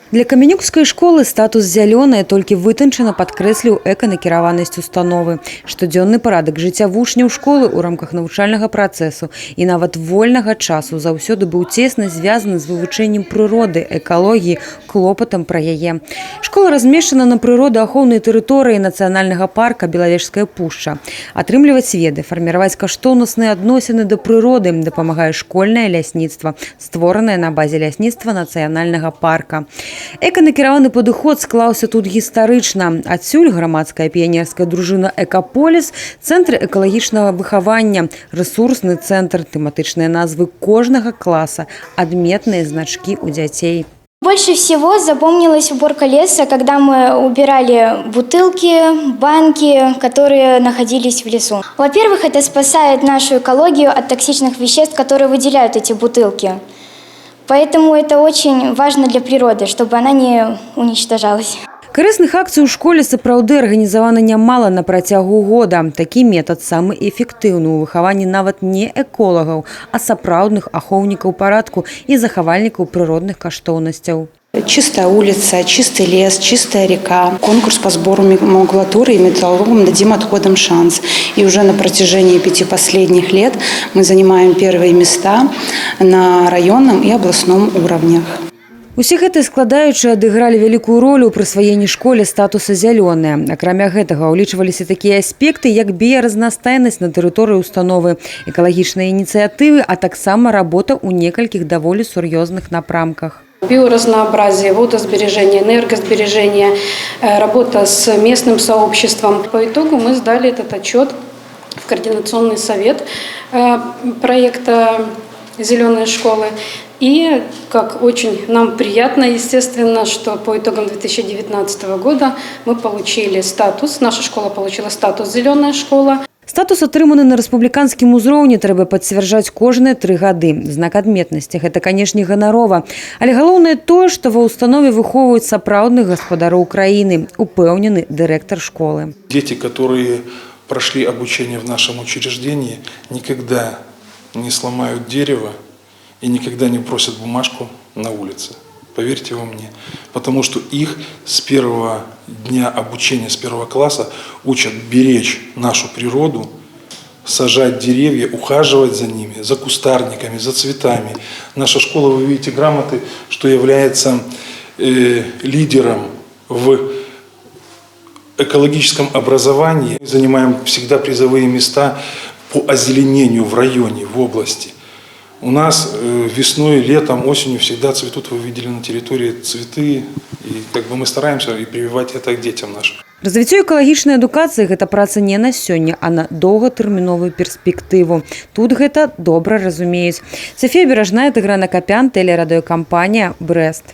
Для камянюкскай школы статус «зялёная» толькі вытанчана падкрэсліў эканакіраванасць установы. Штодзённы парадак жыцця вучняў школы ў рамках навучальнага працэсу і нават вольнага часу заўсёды быў цесна звязаны з вывучэннем прыроды, экалогіі, клопатам пра яе. Школа размешчана на прыродаахоўнай тэрыторыі нацыянальнага парка Белавежская пушча. Атрымліваць веды, фарміраваць каштоўнасныя адносіны да прыроды дапамагае школьнае лясніцтва, створанае на базе лясніцтва нацыянальнага парка. Эканакіраваны падыход склаўся тут гістарычна. Адсюль грамадская піянерская дружына «Экаполіс», цэнтр экалагічнага выхавання, рэсурсны цэнтр, тэматычныя назвы кожнага класа, адметныя значкі у дзяцей. Больше всего запомнилась уборка леса, когда мы убирали бутылки, банки, которые находились в лесу. Во-первых, это спасает нашу экологию от токсичных веществ, которые выделяют эти бутылки. Поэтому это очень важно для природы, чтобы она не уничтожалась. Карысных акцый у школе сапраўды арганізавана нямала на працягу года. Такі метад самы эфектыўны ў выхаванні нават не эколагаў, а сапраўдных ахоўнікаў парадку і захавальнікаў прыродных каштоўнасцяў. Чистая улица, чистый лес, чистая река. Конкурс по сбору макулатуры и металлолом «Дадим отходам шанс». И уже на протяжении 5 последних лет мы занимаем первые места на районном и областном уровнях. Усе гэтыя складаючыя адыгралі вялікую ролю ў прысваенні школе статуса «зялёная». Акрамя гэтага ўлічваліся такія аспекты, як біяразнастайнасць на тэрыторыі установы, экалагічныя ініцыятывы, а таксама работа ў некалькіх даволі сур'ёзных напрамках. Биоразнообразие, водосбережение, энергосбережение, работа с местным сообществом. По итогу мы сдали этот отчет в Координационный совет проекта «Зеленые школы». И, как очень нам приятно, естественно, что по итогам 2019 года мы получили статус, наша школа получила статус «Зеленая школа». Статус атрыманы на рэспубліканскім узроўні трэба пацвярджаць кожныя 3 гады. Знак адметнасці – гэта, канешне, ганарова. Але галоўнае тое, што ва ўстанове выхоўваюць сапраўдных гаспадароў краіны, упэўнены дырэктар школы. Дети, которые прошли обучение в нашем учреждении, никогда не сломают дерево и никогда не бросят бумажку на улице. Поверьте вы мне. Потому что их с первого дня обучения, с 1 класса учат беречь нашу природу, сажать деревья, ухаживать за ними, за кустарниками, за цветами. Наша школа, вы видите грамоты, что является лидером в экологическом образовании. Мы занимаем всегда призовые места по озеленению в районе, в области. У нас весной, летом, осенью всегда цветут, вы видели на территории цветы, и мы стараемся и прививать это к детям нашим. Развіццё экалагічнай адукацыі – гэта праца не на сёння, а на доўгатэрміновую перспектыву. Тут гэта добра разумеюць. Софія Беражная, Тыгран Акапян, тэлерадыёкампанія «Брэст».